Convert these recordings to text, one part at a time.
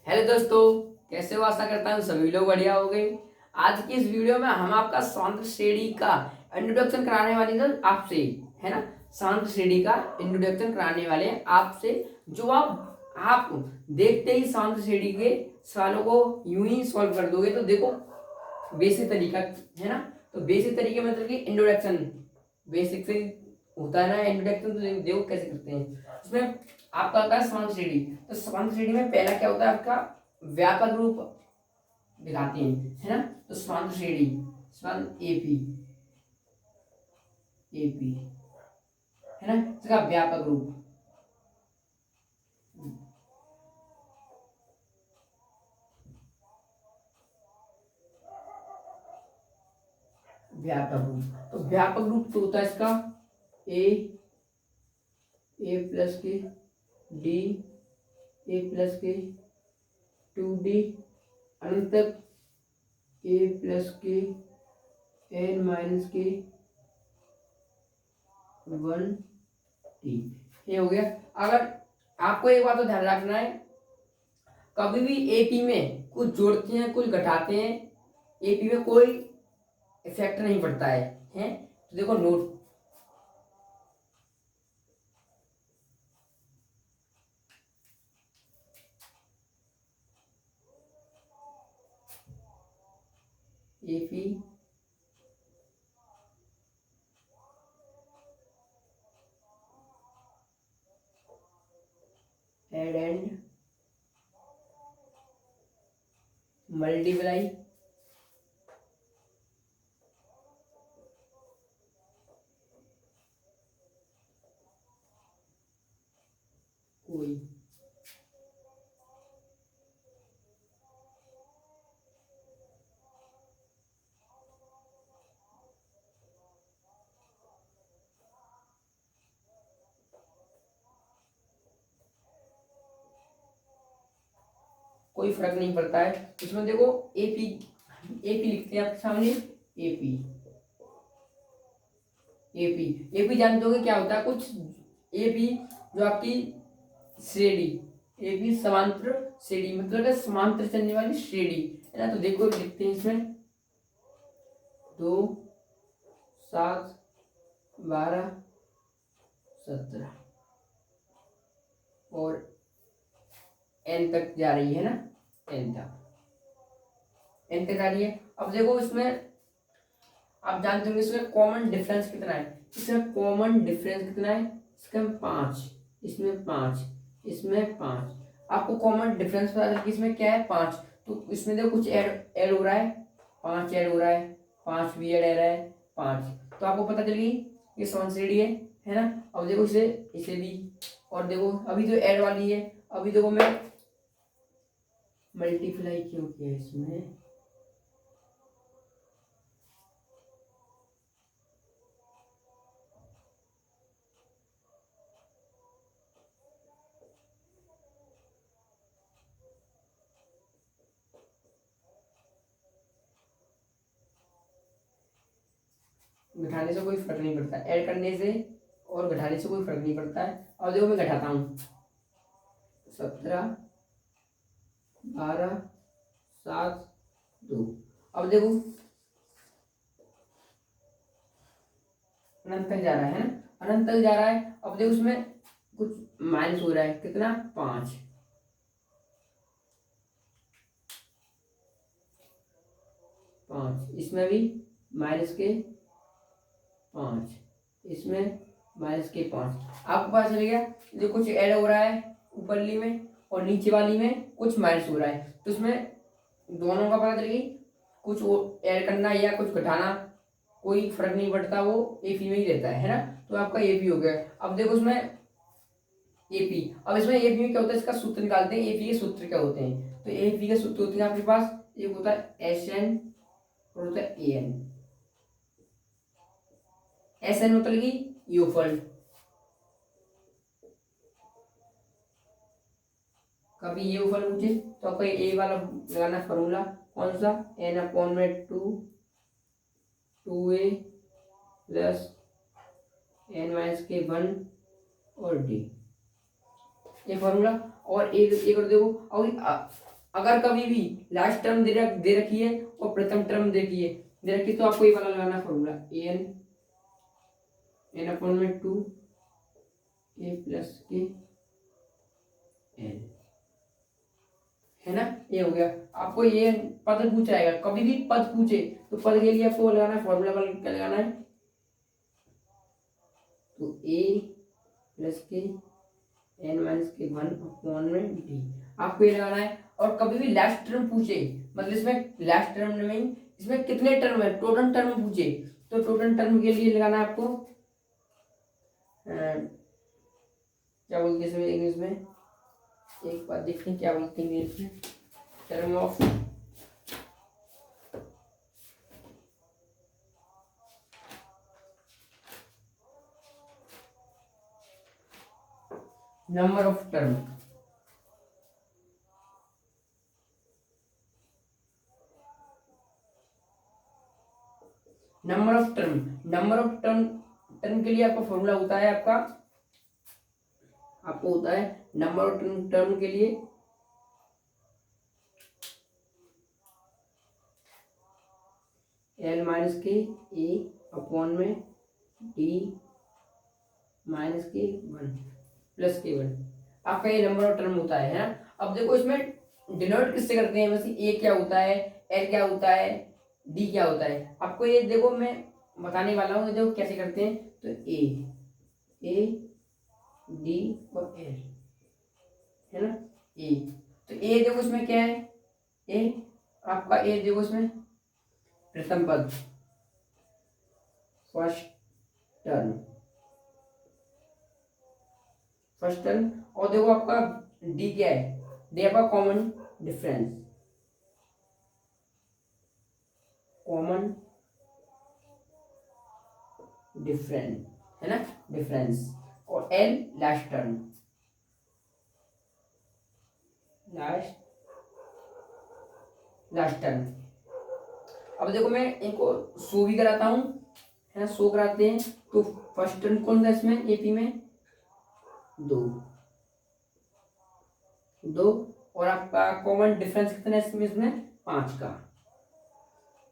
Hello दोस्तों, कैसे हो? आशा करता हूँ सभी लोग बढ़िया हो गए। आज की इस वीडियो में हम आपका शांत श्रेणी का इंट्रोडक्शन कराने वाले हैं आपसे, है ना। शांत श्रेणी का इंट्रोडक्शन कराने वाले हैं आपसे, जो आप देखते ही शांत श्रेणी के सवालों को यूं ही सॉल्व कर दोगे। तो देखो, बेसिक तरीका है ना। तो बेसिक तरीके मतलब कि इंट्रोडक्शन बेसिक से होता है ना इंट्रोडक्शन। तो देखो कैसे करते हैं। इसमें आपका होता है समान श्रेणी। तो समान श्रेणी में पहला क्या होता है आपका, व्यापक रूप दिखाते हैं, है ना। तो समान श्रेणी समान एपी एपी है ना, इसका व्यापक रूप। व्यापक रूप तो व्यापक रूप तो होता है इसका ए प्लस के डी, ए प्लस के 2D अनंत तक ए प्लस के एन माइनस के 1T। ये हो गया। अगर आपको एक बात तो ध्यान रखना है, कभी भी एपी में कुछ जोड़ते हैं कुछ घटाते हैं, एपी में कोई इफेक्ट नहीं पड़ता है, हैं? तो देखो note, AP add and multiply कोई कोई फर्क नहीं पड़ता है। इसमें देखो एपी एपी लिखते हैं आपके सामने, एपी एपी एपी जानते होगे क्या होता है कुछ। एपी जो आपकी श्रेणी, एपी समांतर श्रेणी मतलब है समांतर चलने वाली श्रेणी, है ना। तो देखो लिखते हैं इसमें 2 7 12 17 और एन तक जा रही है ना, एन तक आ रही है। अब देखो इसमें आप जानते होंगे इसमें कॉमन डिफरेंस कितना है। इसमें कॉमन डिफरेंस कितना है, इसमें 5, इसमें 5, इसमें 5। आपको कॉमन डिफरेंस पता चल कि इसमें क्या है, 5। तो इसमें देखो कुछ ऐड ऐड हो रहा है, 5 ऐड हो रहा है, 5 भी ऐड है 5। तो आपको पता चल गई ये समान श्रेणी है ना। अब देखो इसे इसे भी, और देखो अभी जो ऐड वाली है, अभी देखो मैं मल्टीप्लाई क्यों किया इसमें, घटाने से कोई फर्क नहीं पड़ता, ऐड करने से और घटाने से कोई फर्क नहीं पड़ता है। अब देखो मैं घटाता हूँ, 17 12 7 2। अब देखो अनंत तक जा रहा है ना, अनंत तक जा रहा है। अब देखो उसमें कुछ माइनस हो रहा है, कितना, 5। इसमें भी माइनस के 5, इसमें माइनस के 5। आपको पता चल गया जो कुछ ऐड हो रहा है ऊपरली में और नीचे वाली में कुछ माइनस हो रहा है। तो इसमें दोनों का पता चल गई, कुछ ऐड करना या कुछ घटाना कोई फर्क नहीं पड़ता, वो एपी में ही रहता है ना। तो आपका एपी हो गया। अब देखो इसमें एपी, अब इसमें एपी में क्या होता है, इसका सूत्र निकालते हैं। एपी के सूत्र क्या होते हैं, तो एपी के सूत्र होते हैं आपके पास, एक होता है एस एन और होता है ए एन। एस एन मतलब कि योगफल, कभी ये योगफल पूछे तो आपको ए वाला लगाना फॉर्मूला, कौन सा, एन अपॉन में 2 ए प्लस एन माइनस के 1 और डी, ये फॉर्मूला। और एक और देखो, और अगर कभी भी लास्ट टर्म दे रखी है और प्रथम टर्म दे रखी है तो आपको ये पता लगाना फॉर्मूला एन अपॉन में 2 ए प्लस के एन, है ना। ये हो गया। आपको ये पद पूछाएगा, कभी भी पद पूछे तो पद के लिए आपको लगाना है फॉर्मूला क्या लगाना है, तो ए प्लस के एन माइनस के 1 अपॉन में डी, आपको ये लगाना है। और कभी भी लास्ट टर्म पूछे, मतलब इसमें लास्ट टर्म में इसमें कितने टर्म है, टोटल टर्म पूछे तो टोटल टर्म के लिए लगाना है आपको क्या बोलते हैं इंग्लिश में, एक बात देखते हैं क्या बोलते हैं इंग्लिश में, term of number of term, number of term के लिए आपका फॉर्मूला होता है आपको होता है नंबर ऑफ टर्म के लिए एल माइनस के ए अपॉन में डी माइनस के 1 प्लस के 1, आपका ये नंबर ऑफ टर्म होता है ना। अब देखो इसमें डिनोट किससे करते हैं, वैसे ए क्या होता है, एल क्या होता है, डी क्या होता है, आपको ये देखो मैं बताने वाला हूँ। देखो कैसे करते हैं, तो ए डी और एल, है ना। ए तो ए देखो इसमें क्या है, ए आपका ए देखो इसमें प्रथम पद फर्स्ट टर्म, और देखो आपका डी क्या है, डी आपका कॉमन डिफरेंस, है ना, डिफरेंस। और L last term, last term. अब देखो मैं इनको शो भी कराता हूँ, है ना, शो कराते हैं। तो फर्स्ट टर्म कौन सा इसमें एपी में 2 और आपका कॉमन डिफरेंस कितना है इसमें 5 का,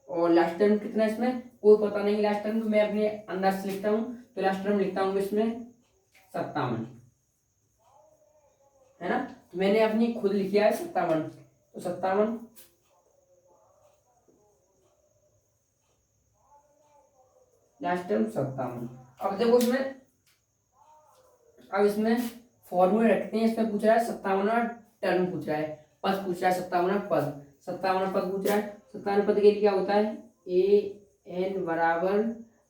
और लास्ट टर्म कितना है इसमें कोई पता नहीं लास्ट टर्म, तो मैं अपने अंदाज से लिखता हूँ। तो लास्ट टर्म लिखता हूँ इसमें 57, है ना। तो मैंने अपनी खुद लिखा है 57, तो 57 लास्ट टर्म 57। अब देखो इसमें फॉर्मूले रखते हैं। इसमें पूछ रहा है 57वां टर्म पूछ रहा है, पद पूछ रहा है 57वां पद पूछ रहा है। 57 पद के लिए क्या होता है, ए एन बराबर,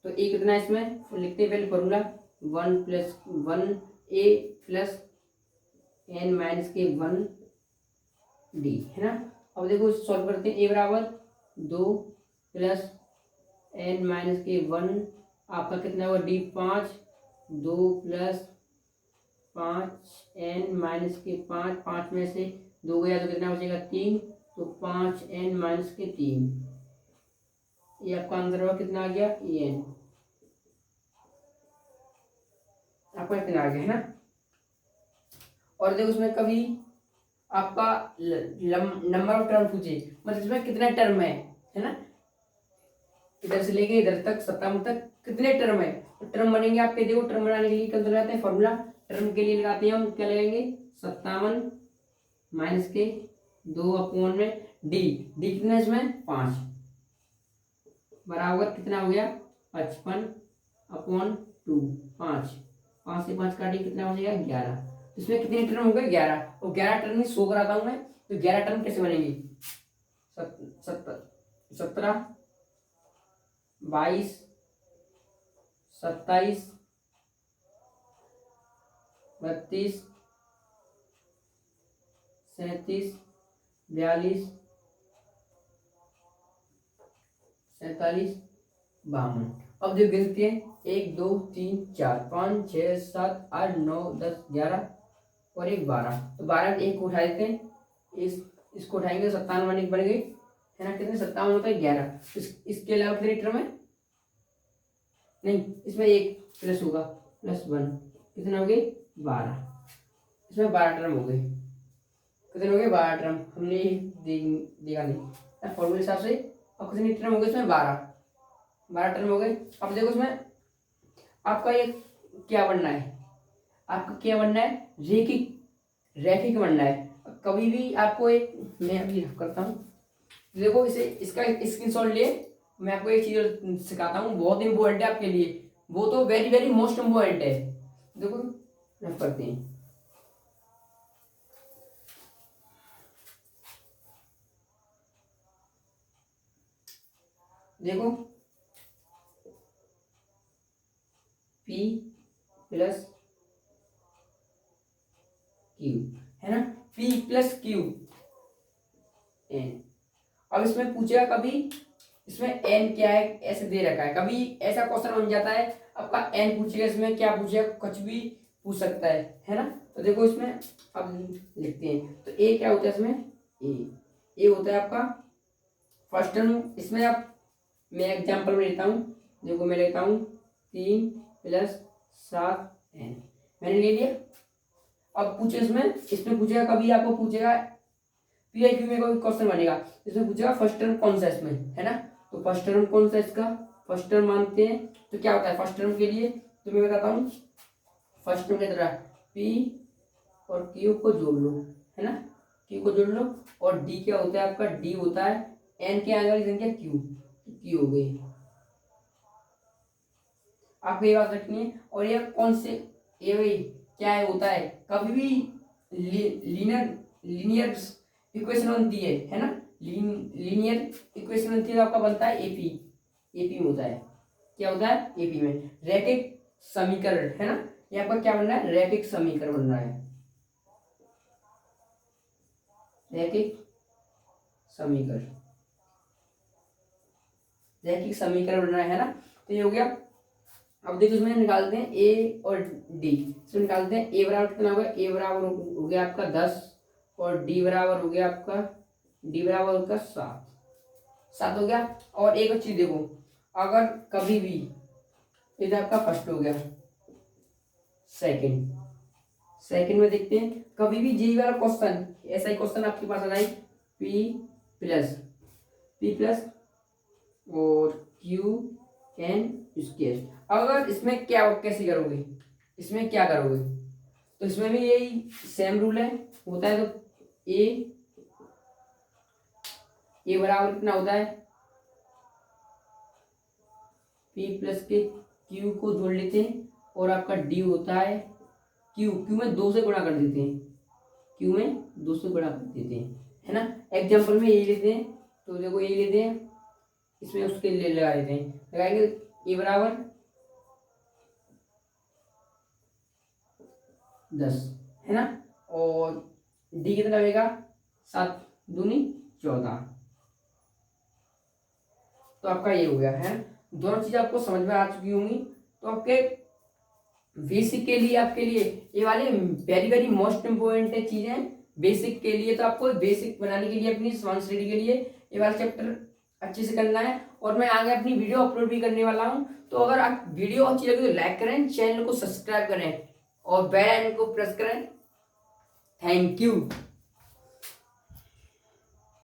तो ए कितना है इसमें लिखते हैं पहले फॉर्मूला 1 ए प्लस एन माइनस के 1 डी, है ना। अब देखो सॉल्व करते हैं, ए बराबर 2 प्लस एन माइनस के 1, आपका कितना होगा डी 5, 2 प्लस 5 एन माइनस के 5 में से 2 गया तो कितना बचेगा 3, तो 5 एन माइनस के 3, ये आपका आंसर होगा कितना आ गया ए एन, आपका इतना आ गया, है ना। और देखो उसमें कभी आपका नंबर ऑफ टर्म पूछे, मतलब इसमें कितना टर्म है ना, इधर से लेके इधर तक 57 तक कितने टर्म है, तो टर्म बनेंगे आपके। देखो टर्म बनाने के लिए क्या लगाते हैं फॉर्मूला, टर्म के लिए लगाते हैं हम क्या लगाएंगे 57 माइनस के 2 अपॉन में डी कितना है इसमें 5 बराबर कितना हो गया 55 अपॉन 2, 5 से 5 काटे कितना हो जाएगा 11। इसमें कितने टर्म हो गए 11, और 11 टर्म में 100 कराता हूँ मैं, तो 11 टर्म कैसे बनेंगे 17 22 27 32 37 42 47 52। अब जो गिनती है 1 2 3 4 5 6 7 8 9 10 11 और एक 12, तो 12 में 1 को उठा देते हैं, इसको उठाएंगे 57 1 बन गई, है ना। कितने 57 होता है 11। इसके अलावा कितने टर्म है, नहीं इसमें एक प्लस होगा +1, कितना हो गए 12, इसमें 12 टर्म हो गए, कितने हो गए गए 12 टर्म, हमने ये देखा नहीं फॉर्मूले हिसाब से। अब कितने टर्म हो गए इसमें 12 टर्म हो गए। अब देखो इसमें आपका ये क्या बनना है, आपका क्या बनना है, रैखिक बनना है। कभी भी आपको एक, मैं अभी करता हूँ, देखो इसे इसका स्क्रीनशॉट ले, मैं आपको एक चीज सिखाता हूँ बहुत इंपॉर्टेंट है आपके लिए, वो तो वेरी वेरी मोस्ट इंपॉर्टेंट है। देखो रफ करते हैं, देखो P प्लस Q है ना, P प्लस Q N। अब इसमें पूछेगा कभी इसमें n क्या है ऐसे दे रखा है, कभी ऐसा क्वेश्चन बन जाता है आपका n पूछेगा, इसमें क्या पूछेगा कुछ भी पूछ सकता है ना। तो देखो इसमें अब लिखते हैं, तो a क्या होता है इसमें, a होता है आपका फर्स्ट टर्म। इसमें आप, मैं एग्जांपल में लेता हूँ, देखो मैं लेता हूँ 3 + 7n, मैंने ले लिया। अब पूछे इसमें पूछेगा कभी आपको पूछेगा PIQ में कोई क्वेश्चन बनेगा, इसमें पूछेगा फर्स्ट टर्म कौन सा इसमें है ना। तो फर्स्ट टर्म कौन सा इसका, फर्स्ट टर्म मानते हैं। तो क्या होता है फर्स्ट टर्म के लिए, तो मैं बताता हूँ फर्स्ट टर्म की तरह P और Q को जोड़ लो है ना, Q को जोड़ लो। और D क्या होता है आपका, D होता है N के आगे वाली संख्या Q, Q हो गई। आपको ये बात रखनी है। और ये कौन से, ये भाई क्या है होता है, कभी भी लीनियर इक्वेशन बनती है ना, लीनियर इक्वेशन बनती है तो आपका बनता है एपी में होता है, क्या होता है एपी में रैखिक समीकरण है ना। ये आपका क्या बनना है, रैखिक समीकरण बन रहा है, रैखिक समीकरण बन रहा है ना। तो ये हो गया। अब देखो इसमें निकालते हैं ए और डी, इसमें निकालते हैं ए बराबर कितना होगा, ए बराबर हो गया आपका 10 और डी बराबर हो गया आपका, डी बराबर होगा 7 हो गया। और एक चीज देखो, अगर कभी भी इधर आपका फर्स्ट हो गया, सेकंड में देखते हैं कभी भी जी वाला क्वेश्चन, ऐसा ही क्वेश्चन आपके पास आ जाए P प्लस और QN स्क्वायर। अगर इसमें क्या कैसे करोगे, इसमें क्या करोगे, तो इसमें भी यही सेम रूल है होता है। तो ए बराबर कितना होता है, P प्लस के Q को जोड़ लेते हैं और आपका D होता है Q में 2 से गुणा कर देते हैं, Q में 2 से गुणा कर देते हैं है ना। एग्जाम्पल में यही लेते हैं, तो देखो यही लेते हैं, इसमें उसके लिए लगा देते हैं, लगाएंगे ए बराबर 10 है ना, और डी कितना रहेगा 7 दूनी 14। तो आपका ये हो गया है, दोनों चीज आपको समझ में आ चुकी होंगी। तो आपके बेसिक के लिए, आपके लिए ये वाले वेरी वेरी मोस्ट इंपोर्टेंट चीजें बेसिक के लिए। तो आपको बेसिक बनाने के लिए अपनी स्वान स्टडी के लिए ये वाला चैप्टर अच्छे से करना है। और मैं आगे अपनी वीडियो अपलोड भी करने वाला हूं, तो अगर आप वीडियो अच्छी लगे तो लाइक करें, चैनल को सब्सक्राइब करें और बेल आइकन को प्रेस करें। Thank you.